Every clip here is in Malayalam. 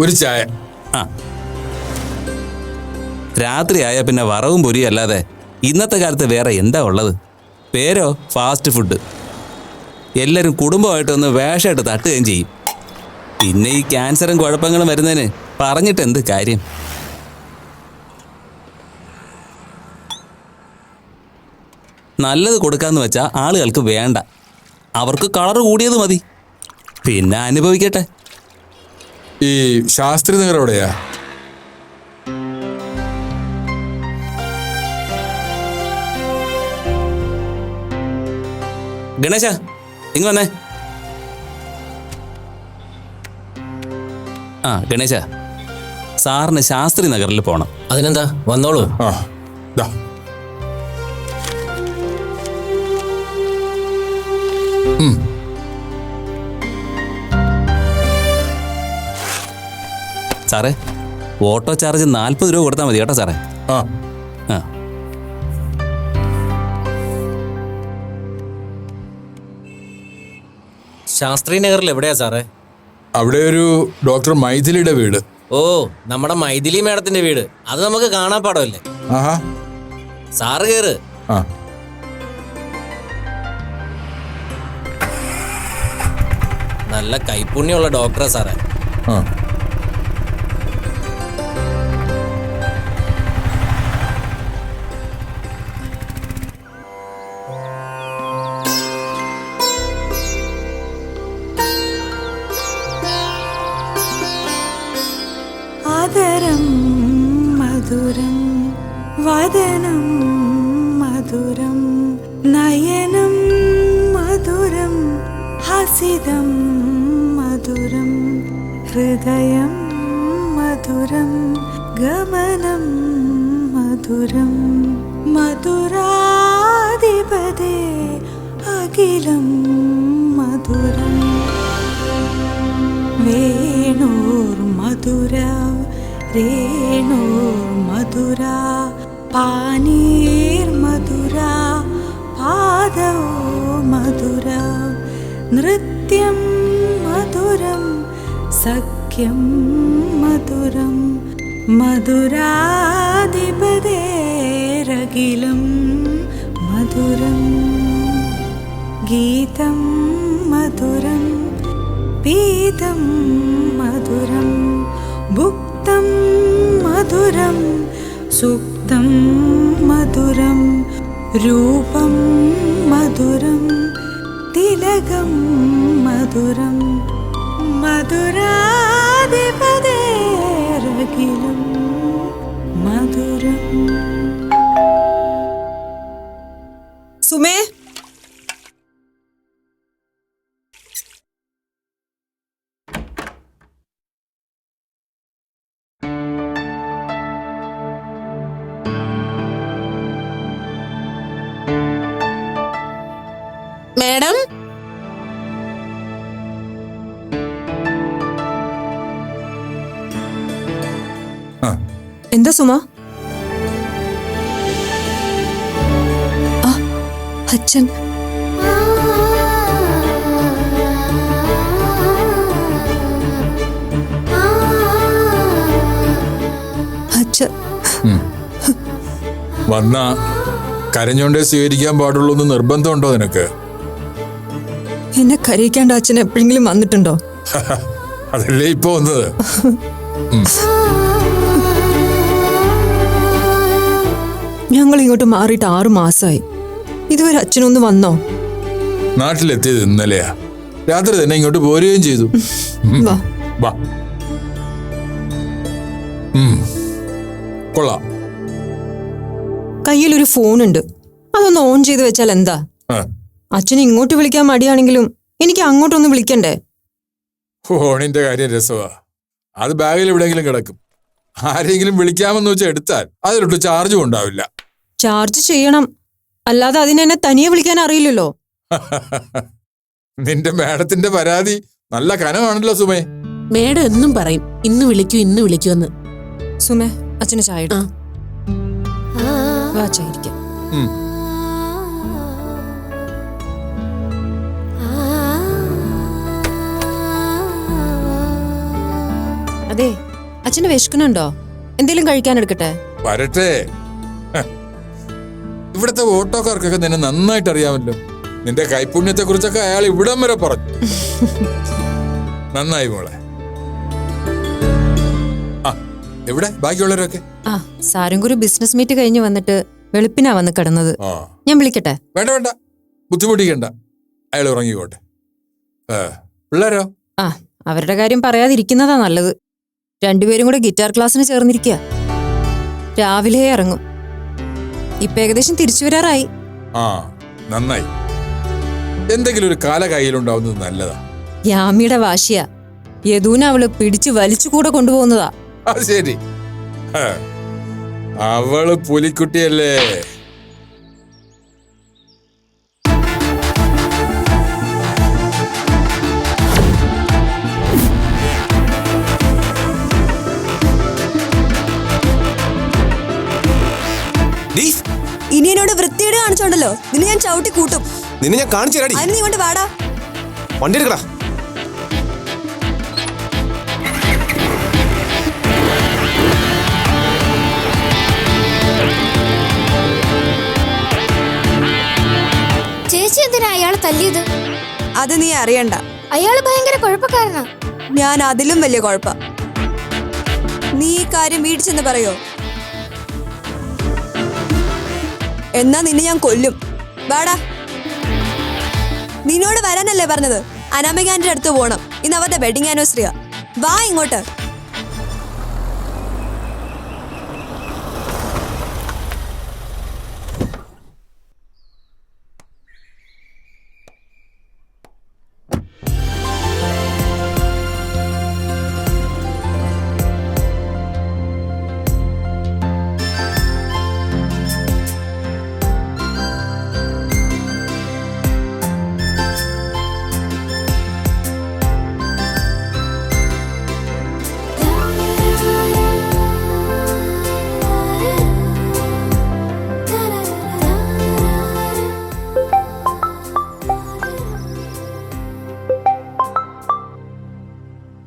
ഒരു ചായ. ആ, രാത്രിയായ പിന്നെ വറവും പൊരിയും അല്ലാതെ ഇന്നത്തെ കാലത്ത് വേറെ എന്താ ഉള്ളത്? പേരോ ഫാസ്റ്റ് ഫുഡ്. എല്ലാവരും കുടുംബമായിട്ടൊന്ന് വേഷമായിട്ട് തട്ടുകയും ചെയ്യും. പിന്നെ ഈ ക്യാൻസറും കുഴപ്പങ്ങളും വരുന്നതിന് പറഞ്ഞിട്ട് എന്ത് കാര്യം? നല്ലത് കൊടുക്കാന്ന് വെച്ചാൽ ആളുകൾക്ക് വേണ്ട. അവർക്ക് കളർ കൂടിയത് മതി. പിന്നെ അനുഭവിക്കട്ടെ. ഈ ശാസ്ത്രി നഗർ എവിടെയാ? ഗണേശ, ഇങ്ങ് വന്നേ. ആ ഗണേശ, സാറിന് ശാസ്ത്രി നഗറിൽ പോണം. അതിനെന്താ, വന്നോളൂ. ആ ദാ. സാറേ, ഓട്ടോ ചാർജ് 40 രൂപ കൊടുത്താൽ മതി കേട്ടോ സാറേ. ആ ആ, ശാസ്ത്രി നഗറിൽ എവിടെയാ സാറേ? അവിടെ ഒരു ഡോക്ടർ മൈഥിലിയുടെ വീട്. ഓ, നമ്മുടെ മൈഥിലി മേഡത്തിന്റെ വീട്. അത് നമുക്ക് കാണാൻ പാടമല്ലേ? ആഹാ. സാറ് കേറ്. ആ നല്ല കൈപ്പുണ്യമുള്ള ഡോക്ടറാ സാറേ. ആ ആദരം മധുരം വദനം മധുരം നയനം മധുരം ഹസിതം മധുരം ഹൃദയം മധുരം ഗമനം മധുരം മധുരാധിപതേ അഖിലം മധുരം വേണോർമധുര രേണോർമധുര പാനീർമധുര പാദോ മധുര നൃത്യം മധുരം സഖ്യം മധുരം മധുരാധിപതേരഖിലം മധുരം ഗീതം മധുരം പീതം മധുരം ഭുക്തം മധുരം സുക്തം മധുരം രൂപം മധുരം തിലകം മധുരം മധുരാധിപതേരഖിലം മധുരം. സുമേ, മേഡം, എന്താ സുമ? അച്ഛൻ അച്ഛൻ വന്ന കരഞ്ഞോണ്ടേ സ്വീകരിക്കാൻ പാടുള്ളൂ എന്ന് നിർബന്ധമുണ്ടോ നിനക്ക്? എന്നെ കരയിക്കാണ്ട് അച്ഛൻ എപ്പോഴെങ്കിലും വന്നിട്ടുണ്ടോ? അതല്ലേ ഇപ്പൊ വന്നത്. ഞങ്ങൾ ഇങ്ങോട്ട് മാറിയിട്ട് 6 മാസമായി. ഇതുവരെ അച്ഛനൊന്ന് വന്നോ? നാട്ടിലെത്തിയത് ഇന്നലെയാ. രാത്രി തന്നെ ഇങ്ങോട്ട് പോരുകയും ചെയ്തു. വാ. വാ. കൊള്ളാം. കയ്യിലൊരു ഫോണുണ്ട്, അതൊന്ന് ഓൺ ചെയ്ത് വെച്ചാൽ എന്താ? അച്ഛന് ഇങ്ങോട്ട് വിളിക്കാൻ മടിയാണെങ്കിലും എനിക്ക് അങ്ങോട്ടൊന്ന് വിളിക്കണ്ടേ? ഫോണിന്റെ കാര്യം രസമാ. അത് ബാഗിൽ എവിടെയെങ്കിലും കിടക്കും. ആരെങ്കിലും വിളിക്കാമെന്ന് വെച്ചാൽ എടുത്താൽ അതിലൊട്ട് ചാർജും ഉണ്ടാവില്ല. ചാർജ് ചെയ്യണം, അല്ലാതെ അതിനെന്നെ തനിയെ വിളിക്കാൻ അറിയില്ലല്ലോ. നിന്റെ മാഡത്തിന്റെ പരാതി നല്ല കനമാണല്ലോ സുമേ. മേഡം എന്നും പറയും ഇന്ന് വിളിക്കൂ ഇന്ന് വിളിക്കൂന്ന്. സുമേ, അച്ഛന് ചായ ഇട്. വാ, ചായ ഇരിക്കാം. അതെ, അച്ഛന് വിശക്കണുണ്ടോ? എന്തെങ്കിലും കഴിക്കാൻ എടുക്കട്ടെ? വരട്ടെ. ഹ. ഇവിടുത്തെ ഓട്ടോക്കാർക്കൊക്കെ നിന്നെ നന്നായിട്ട് അറിയാമല്ലോ. നിന്റെ കൈപുണ്യത്തെ കുറിച്ചൊക്കെ അയാൾ ഇവിടം വരെ പറഞ്ഞു. നന്നായി മോളെ. ആ, എവിടെ ബാക്കിയുള്ളവരൊക്കെ? ആ, സാരംഗുരു ബിസിനസ് മീറ്റ് കഴിഞ്ഞ് വന്നിട്ട് വെളുപ്പിനാ വന്ന് കിടന്നത്. ആ, ഞാൻ വിളിക്കട്ടെ? വേണ്ട വേണ്ട, ബുദ്ധിമുട്ടിക്കണ്ട, അയാൾ ഉറങ്ങിക്കോട്ടെ. പിള്ളേരോ? ആ, അവരുടെ കാര്യം പറയാതിരിക്കുന്നതാ നല്ലത്. രണ്ടുപേരും കൂടെ ഗിറ്റാർ ക്ലാസ്സിന് ചേർന്നിരിക്കുക. രാവിലെ ഇറങ്ങും. ഇപ്പൊ ഏകദേശം തിരിച്ചു വരാറായി. ആ, നന്നായി. എന്തെങ്കിലും ഒരു കാല കയ്യിലുണ്ടാവുന്നത് നല്ലതാ. യാമിയുടെ വാശിയാ. യദൂന അവള് പിടിച്ചു വലിച്ചു കൂടെ കൊണ്ടുപോകുന്നതാ. അത് ശരി. ഹ. അവള് പുലിക്കുട്ടിയല്ലേ. ഇനി എന്നോട് വൃത്തിയുടെ കാണിച്ചോണ്ടല്ലോ നിന്നെ ഞാൻ ചവിട്ടി കൂട്ടും. നിന്നെ ഞാൻ കാണിച്ചു തരാടി. അതിന് നീ കൊണ്ട് വാടാ. വണ്ടി എടുക്കടാ. ചേച്ചി എന്തിനാ അയാളെ തല്ലിയത്? അത് നീ അറിയണ്ട. അയാള് ഭയങ്കര കുഴപ്പക്കാരനാ. ഞാൻ അതിലും വലിയ കുഴപ്പ. നീ ഈ കാര്യം വീട്ടിൽ ചെന്ന് പറയോ? എന്നാ നിന്നെ ഞാൻ കൊല്ലും. വാടാ. നിന്നോട് വരാനല്ലേ പറഞ്ഞത്? അനാമികാന്റെ അടുത്ത് പോണം. ഇന്ന് അവരുടെ വെഡിങ് ആനിവേഴ്സറിയാ. വാ ഇങ്ങോട്ട്.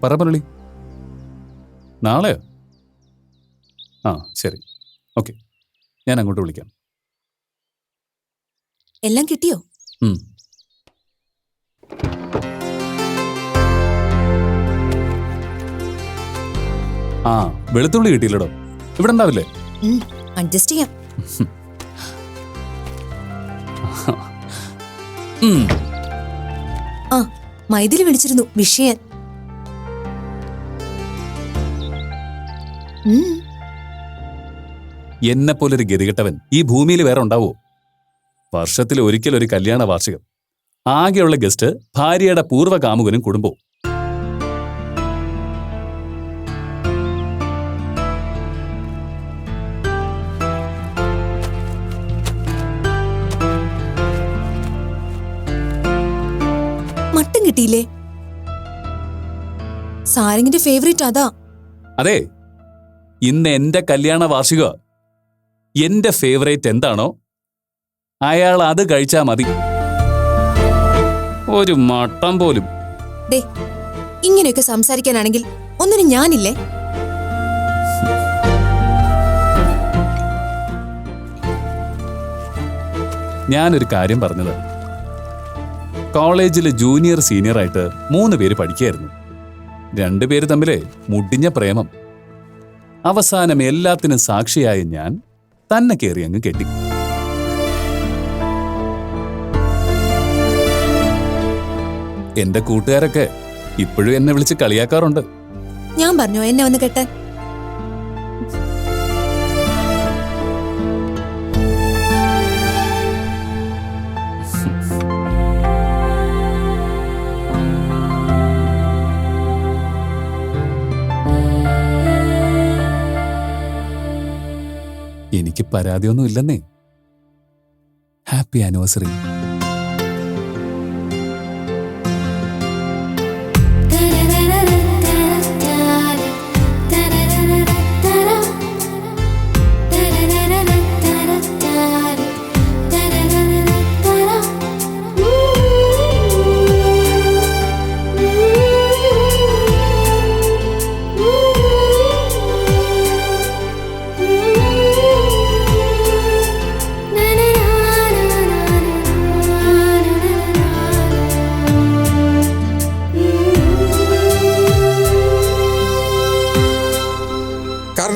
പറമ്പള്ളി നാളെയോ? ആ ശരി, ഓക്കെ, ഞാൻ അങ്ങോട്ട് വിളിക്കാം. എല്ലാം കിട്ടിയോ? ആ, വെളുത്തുള്ളി കിട്ടിയില്ലടോ. ഇവിടെ ഉണ്ടാവില്ലേ? അഡ്ജസ്റ്റ് ചെയ്യാം. ആ, മൈഥിലി വിളിച്ചിരുന്നു വിഷയൻ. എന്നെ പോലൊരു ഗതികെട്ടവൻ ഈ ഭൂമിയിൽ വേറെ ഉണ്ടാവോ? വർഷത്തിൽ ഒരിക്കൽ ഒരു കല്യാണ വാർഷികം. ആകെയുള്ള ഗസ്റ്റ് ഭാര്യയുടെ പൂർവ്വ കാമുകനും കുടുംബവും. മട്ടൻ കിട്ടിയില്ലേ? സാരംഗിന്റെ ഫേവറേറ്റ് അതാ. അതെ, ഇന്ന് എന്റെ കല്യാണ വാർഷിക. എന്റെ ഫേവറേറ്റ് എന്താണോ അയാൾ അത് കഴിച്ചാ മതി. ഒരു മട്ടം പോലും. ദേ, ഇങ്ങനെയൊക്കെ സംസാരിക്കാനാണെങ്കിൽ ഒന്നിനും ഞാനില്ലേ? ഞാനൊരു കാര്യം പറഞ്ഞത്, കോളേജിൽ ജൂനിയർ സീനിയർ ആയിട്ട് 3 പേര് പഠിക്കുകയായിരുന്നു. 2 പേര് തമ്മിലെ മുടിഞ്ഞ പ്രേമം. അവസാനം എല്ലാത്തിനും സാക്ഷിയായ ഞാൻ തന്നെ കയറി അങ്ങ് കെട്ടി. എന്റെ കൂട്ടുകാരൊക്കെ ഇപ്പോഴും എന്നെ വിളിച്ച് കളിയാക്കാറുണ്ട്. ഞാൻ പറഞ്ഞോ എന്നെ ഒന്ന് കെട്ടാൻ? എനിക്ക് പരാതിയൊന്നും ഇല്ലെന്നേ. Happy anniversary.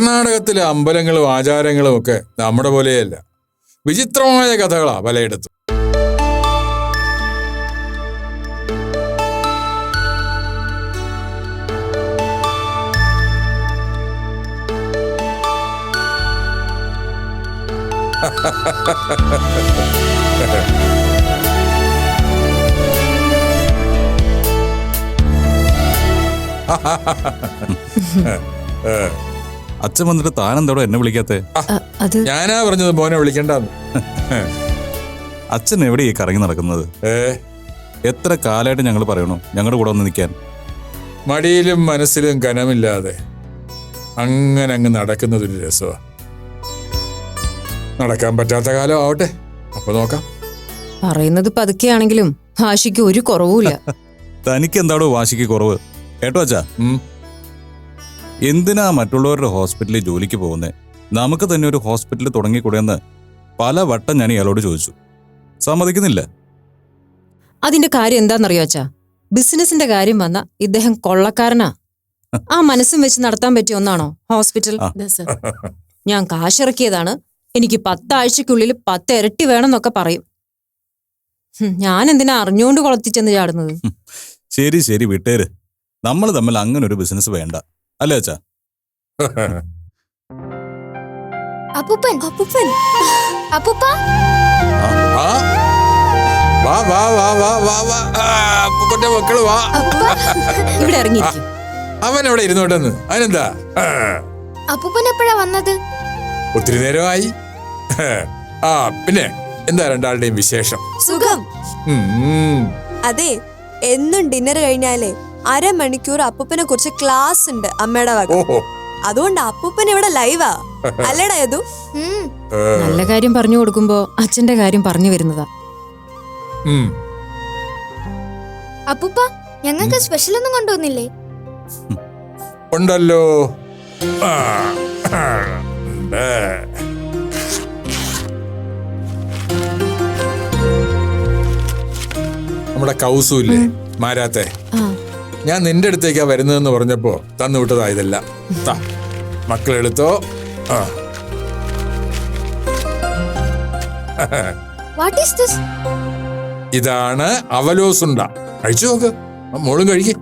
കർണാടകത്തിലെ അമ്പലങ്ങളും ആചാരങ്ങളും ഒക്കെ നമ്മുടെ പോലെയല്ല. വിചിത്രമായ കഥകളാ പലയിടത്തും. അച്ഛൻ വന്നിട്ട് താനെന്തോടോ എന്നെ വിളിക്കാത്തെ? അത് ഞാനാ പറഞ്ഞത് മോനെ വിളിക്കണ്ടെന്ന്. അച്ഛൻ എവിടെ ഈ കറങ്ങി നടക്കുന്നത്? എത്ര കാലമായിട്ട് ഞങ്ങൾ പറയണു ഞങ്ങളുടെ കൂടെ ഒന്ന് നിൽക്കാൻ. മടിയിലും മനസ്സിലും കനമില്ലാതെ അങ്ങനെ അങ്ങ് നടക്കുന്നതൊരു രസമാ. നടക്കാൻ പറ്റാത്ത കാലം ആവട്ടെ, അപ്പൊ നോക്കാം. പറയുന്നത് പതുക്കെയാണെങ്കിലും ഭാഷയ്ക്ക് ഒരു കുറവുമില്ല. തനിക്ക് എന്താടോ വാശിക്ക് കുറവ്? കേട്ടോ അച്ഛാ, എന്തിനാ മറ്റുള്ളവരുടെ ഹോസ്പിറ്റലിൽ ജോലിക്ക് പോകുന്നേ? നമുക്ക് തന്നെ ഒരു ഹോസ്പിറ്റൽ തുടങ്ങിക്കൂടെയെന്ന് പല വട്ടം ഞാൻ ഇയാളോട് ചോദിച്ചു. സമ്മതിക്കുന്നില്ല. അതിന്റെ കാര്യം എന്താണെന്നറിയോ അച്ഛാ? ബിസിനസിന്റെ കാര്യം വന്ന ഇദ്ദേഹം കൊള്ളക്കാരനാ. ആ മനസ്സും വെച്ച് നടത്താൻ പറ്റിയ ഒന്നാണോ ഹോസ്പിറ്റൽ? ദാ സർ. ഞാൻ കാശിറക്കിയതാണ്, എനിക്ക് 10 ആഴ്ചക്കുള്ളിൽ 10 ഇരട്ടി വേണമെന്നൊക്കെ പറയും. ഞാൻ എന്തിനാ അറിഞ്ഞുകൊണ്ട് കൊളത്തിച്ചെന്ന് ചാടുന്നത്? ശരി ശരി വിട്ടേര്. നമ്മൾ തമ്മിൽ അങ്ങനെ ഒരു ബിസിനസ് വേണ്ട, അല്ലേ അച്ഛാ? അപ്പൂപ്പൻ അപ്പൂപ്പൻ അപ്പൂപ്പ ആ, വാ വാ വാ വാ വാ വാ. അപ്പൂപ്പന്റെ മക്കള് വാ. ഇവിടെ ഇറങ്ങിയിരിക്കും. അവൻ അവിടെ ഇരുന്നോട്ടെന്ന്, അതിനെന്താ? അപ്പൂപ്പൻ എപ്പോഴാ വന്നത്? ഒത്തിരി നേരമായി. ആ പിന്നെ എന്താ രണ്ടാളുടെയും വിശേഷം? സുഖം. ഉം. അതെ, എന്നും ഡിന്നർ കഴിഞ്ഞാലേ 1/2 മണിക്കൂർ അപ്പൂപ്പനെ കുറിച്ച് ക്ലാസ് ഉണ്ട് അമ്മയുടെ വക. ഓഹോ. അതുകൊണ്ട് അപ്പൂപ്പൻ ഇവിടെ ലൈവാ, അല്ലേടാ യദു? നല്ല കാര്യം പറഞ്ഞു കൊടുക്കുമ്പോ അച്ഛന്റെ കാര്യം പറഞ്ഞു വരുന്നതാ. അപ്പൂപ്പ ഞങ്ങൾക്ക് സ്പെഷ്യൽ ഒന്നും കൊണ്ടുവന്നില്ലേ? ഉണ്ടല്ലോ. നമ്മുടെ കൗസൂല്ലേ മാരാത്തെ, ഞാൻ നിന്റെ അടുത്തേക്കാ വരുന്നതെന്ന് പറഞ്ഞപ്പോ തന്നു വിട്ടതാ ഇതെല്ലാം. മക്കളെടുത്തോ. What is this? ഇതാണ് അവലോസുണ്ട. കഴിച്ചു നോക്ക്, മോളും കഴിക്ക്.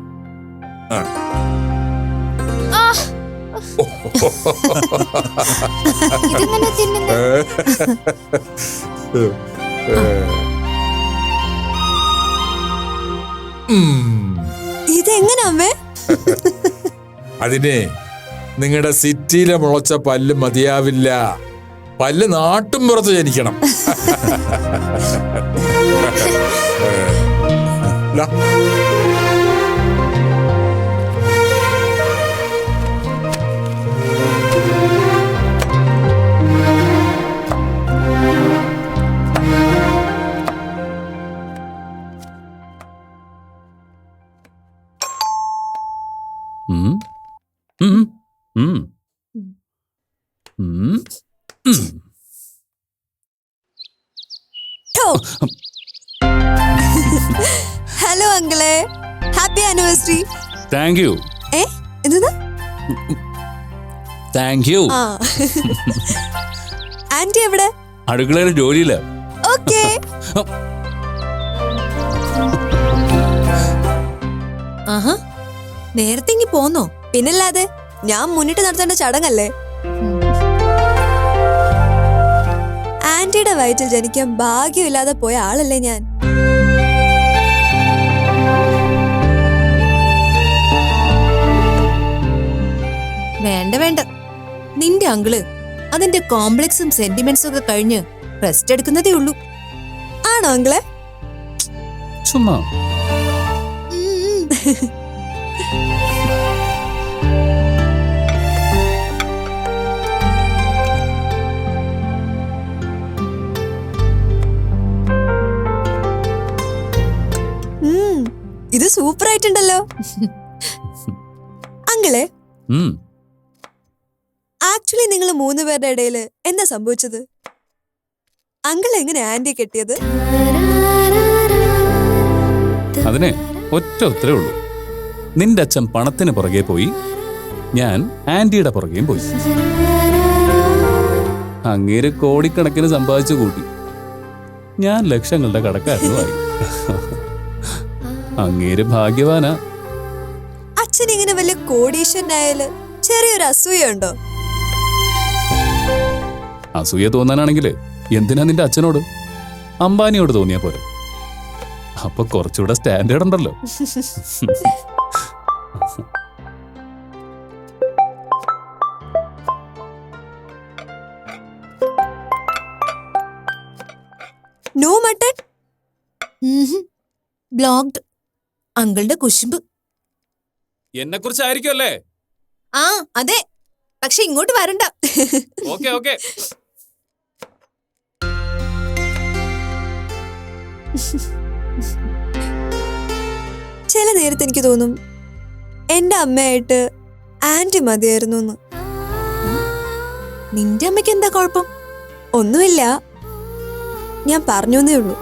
ഇതെങ്ങനെ തിന്നുന്നത്? ഇതെങ്ങനെ അമ്മേ? അതിനെ നിങ്ങളുടെ സിറ്റിയിലെ മുളച്ച പല്ല് മതിയാവില്ല, പല്ല് നാട്ടും പുറത്ത് ജനിക്കണം. ഹലോ അങ്കിളെ, ഹാപ്പി ആനിവേഴ്സറി. Thank you. എന്താ? Thank you. ആന്റി എവിടെ? അടുക്കളയിൽ ജോലിയില്ല. ഓക്കേ. ആഹാ, നേരത്തെ ഇങ്ങി പോന്നോ? പിന്നല്ലാതെ, ഞാൻ മുന്നിട്ട് നടത്തേണ്ട ചടങ്ങല്ലേ. ആന്റിയുടെ വയറ്റിൽ ജനിക്കാൻ ഭാഗ്യമില്ലാതെ പോയ ആളല്ലേ ഞാൻ. വേണ്ട വേണ്ട, നിന്റെ അങ്കിള് അതിന്റെ കോംപ്ലക്സും സെന്റിമെന്റ്സും ഒക്കെ കഴിഞ്ഞ് റെസ്റ്റ് എടുക്കുന്നതേ ഉള്ളൂ. ആണോ അങ്കിളെ? ചുമ്മാ. ഇത് സൂപ്പർ ആയിട്ടുണ്ടല്ലോ അങ്കിളെ. ആക്ച്വലി നിങ്ങൾ 3 പേരുടെ ഇടയിൽ എന്താ സംഭവിച്ചത്? അങ്കിൾ എങ്ങനെ ആന്റി കെട്ടിയത്? അതിനെ ഒറ്റ ഉത്തരേ ഉള്ളൂ. നിന്റെ അച്ഛൻ പണത്തിന് പുറകെ പോയി, ഞാൻ ആന്റിയുടെ പുറകെയും പോയി. അങ്ങേര് കോടിക്കണക്കിന് സമ്പാദിച്ചു കൂട്ടി. ഞാൻ ലക്ഷങ്ങളുടെ കടക്കാരനുമായി. അങ്ങേര് ഭാഗ്യവാനാ. അച്ഛൻ ഇങ്ങനെ വലിയ കോടീശ്വരനായാല് ചെറിയൊരു അസൂയുണ്ടോ? അസൂയ തോന്നാനാണെങ്കിൽ എന്തിനാ നിന്റെ അച്ഛനോട്, അംബാനിയോട് തോന്നിയാ പോലെ. അപ്പൊ കുറച്ചുകൂടെ സ്റ്റാൻഡേർഡ് ഉണ്ടല്ലോ. No mutton. ബ്ലോക്ഡ്. അങ്കിളുടെ കുശുമ്പ്. എന്നെ കുറിച്ചായിരിക്കും അല്ലേ? ആ അതെ, പക്ഷെ ഇങ്ങോട്ട് വരണ്ട. Okay okay. ചില നേരത്തെ എനിക്ക് തോന്നും എന്റെ അമ്മയായിട്ട് ആന്റി മതിയായിരുന്നു എന്ന്. നിന്റെ അമ്മയ്ക്ക് എന്താ കുഴപ്പം? ഒന്നുമില്ല, ഞാൻ പറഞ്ഞേ ഉള്ളൂ.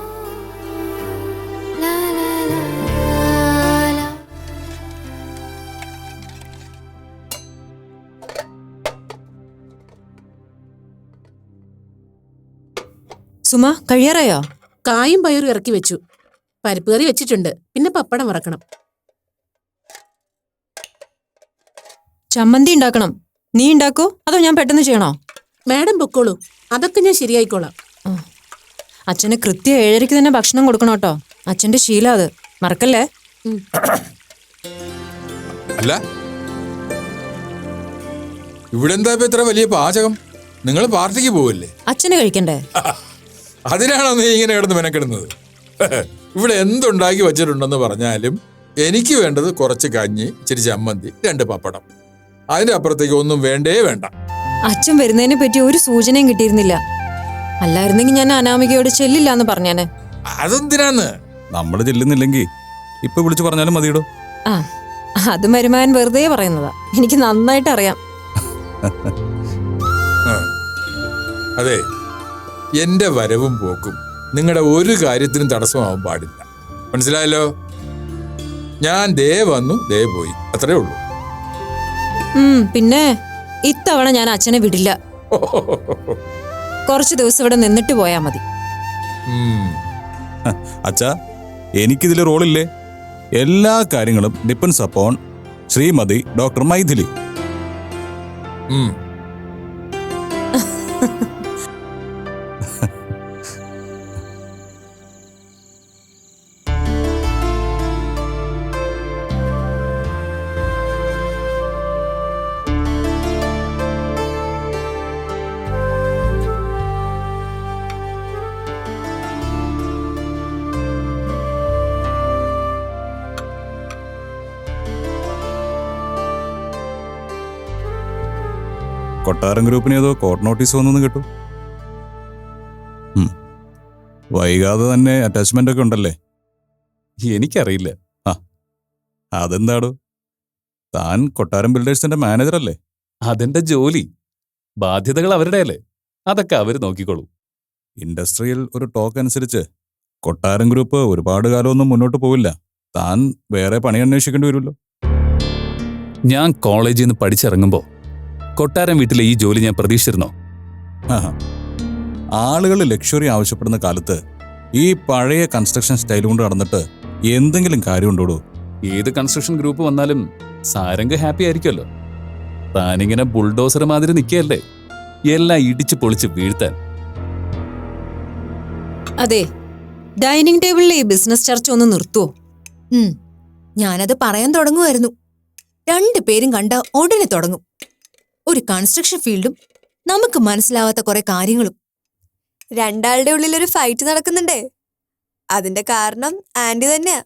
സുമ, കഴിയാറായോ? കായും പയറും ഇറക്കി വെച്ചു. പരിപ്പ് കറി വെച്ചിട്ടുണ്ട്. പിന്നെ പപ്പടം വറക്കണം. ചമ്മന്തി ഉണ്ടാക്കണം. നീ ഉണ്ടാക്കോ അതോ ഞാൻ പെട്ടെന്ന് ചെയ്യണോ? മാഡം പൊക്കോളൂ, അതൊക്കെ ഞാൻ ശരിയായിക്കോളാം. അച്ഛന് കൃത്യം 7:30 തന്നെ ഭക്ഷണം കൊടുക്കണം കേട്ടോ. അച്ഛന്റെ ശീലം അത്, മറക്കല്ലേ. അല്ല, ഇവിടെ എന്താ ഇപ്പൊ ഇത്ര വലിയ പാചകം? നിങ്ങൾ പാർട്ടിക്ക് പോവല്ലേ? അച്ഛന് കഴിക്കണ്ടേ? അതിനാണോ നീ ഇങ്ങനെ കിടന്ന് മെനക്കിടുന്നത്? ഇവിടെ എന്തുണ്ടാക്കി വച്ചിട്ടുണ്ടെന്ന് പറഞ്ഞാലും എനിക്ക് വേണ്ടത് കുറച്ച് കഞ്ഞി, ഇച്ചിരി ചമ്മന്തി, 2 പപ്പടം. അതിന്റെ അപ്പുറത്തേക്ക് ഒന്നും വേണ്ടേ വേണ്ട. അച്ഛൻ വരുന്നതിനെ പറ്റി ഒരു സൂചനയും കിട്ടിയിരുന്നില്ല. അല്ലായിരുന്നെങ്കിൽ ഞാൻ അനാമികയോട് ചെല്ലില്ല എന്ന് പറഞ്ഞാനെ. അതെന്തിനാന്ന്? നമ്മൾ ചെല്ലുന്നില്ലെങ്കിൽ ഇപ്പൊ വിളിച്ചു പറഞ്ഞാലും മതിയിടോ. ആ, അത് മരുമാൻ വെറുതെ പറയുന്നതാ. എനിക്ക് നന്നായിട്ട് അറിയാം. അതെ, എന്റെ വരവും പോക്കും നിങ്ങളുടെ ഒരു കാര്യത്തിനും തടസ്സമാവാൻ പാടില്ല. മനസ്സിലായല്ലോ? ഞാൻ ദേ വന്നു, ദേ പോയി, അത്രേ ഉള്ളൂ. പിന്നെ ഇത്തവണ ഞാൻ അച്ഛനെ വിടില്ല. കുറച്ച് ദിവസം ഇവിടെ നിന്നിട്ട് പോയാ മതി. അച്ഛാ, എനിക്കിതിൽ റോളില്ലേ? എല്ലാ കാര്യങ്ങളും depends upon Shrimati doctor Mythili. കൊട്ടാരം ഗ്രൂപ്പിന് ഏതോ കോർട്ട് നോട്ടീസ് വന്നെന്ന് കേട്ടു. വൈകാതെ തന്നെ അറ്റാച്ച്മെന്റ് ഒക്കെ ഉണ്ടല്ലേ? എനിക്കറിയില്ല. അതെന്താടോ? താൻ കൊട്ടാരം ബിൽഡേഴ്സിന്റെ മാനേജർ അല്ലേ? അതെന്റെ ജോലി. ബാധ്യതകൾ അവരുടെ അല്ലേ, അതൊക്കെ അവര് നോക്കിക്കോളൂ. ഇൻഡസ്ട്രിയിൽ ഒരു ടോക്ക് അനുസരിച്ച് കൊട്ടാരം ഗ്രൂപ്പ് ഒരുപാട് കാലമൊന്നും മുന്നോട്ട് പോവില്ല. താൻ വേറെ പണി അന്വേഷിക്കേണ്ടി വരുമല്ലോ. ഞാൻ കോളേജിൽ നിന്ന് പഠിച്ചിറങ്ങുമ്പോ കൊട്ടാരം വീട്ടിലെ ഈ ജോലി ഞാൻ പ്രതീക്ഷിച്ചിരുന്നോ? ആളുകൾ ലക്ഷറി ആവശ്യപ്പെടുന്ന കാലത്ത് ഈ പഴയ കൺസ്ട്രക്ഷൻ സ്റ്റൈൽ കൊണ്ട് നടന്നിട്ട് എന്തെങ്കിലും കാര്യമുണ്ടോടോ? ഏത് കൺസ്ട്രക്ഷൻ ഗ്രൂപ്പ് വന്നാലും സാരംഗ് ഹാപ്പി ആയിരിക്കുമല്ലോ. താനിങ്ങനെ ബുൾഡോസർ മാതിരി നിൽക്കുകയല്ലേ, എല്ലാം ഇടിച്ചു പൊളിച്ച് വീഴ്ത്താൻ. അതെ, ഡൈനിങ് ടേബിളിലെ ഈ ബിസിനസ് ചർച്ച ഒന്ന് നിർത്തുവോ? ഞാനത് പറയാൻ തുടങ്ങുമായിരുന്നു. 2 പേരും കണ്ട ഉടനെ തുടങ്ങും. ഒരു കൺസ്ട്രക്ഷൻ ഫീൽഡും നമുക്ക് മനസ്സിലാവാത്ത കുറെ കാര്യങ്ങളും. രണ്ടാളുടെ ഉള്ളിൽ ഒരു ഫൈറ്റ് നടക്കുന്നുണ്ടേ. അതിന്റെ കാരണം ആന്റി തന്നെയാ.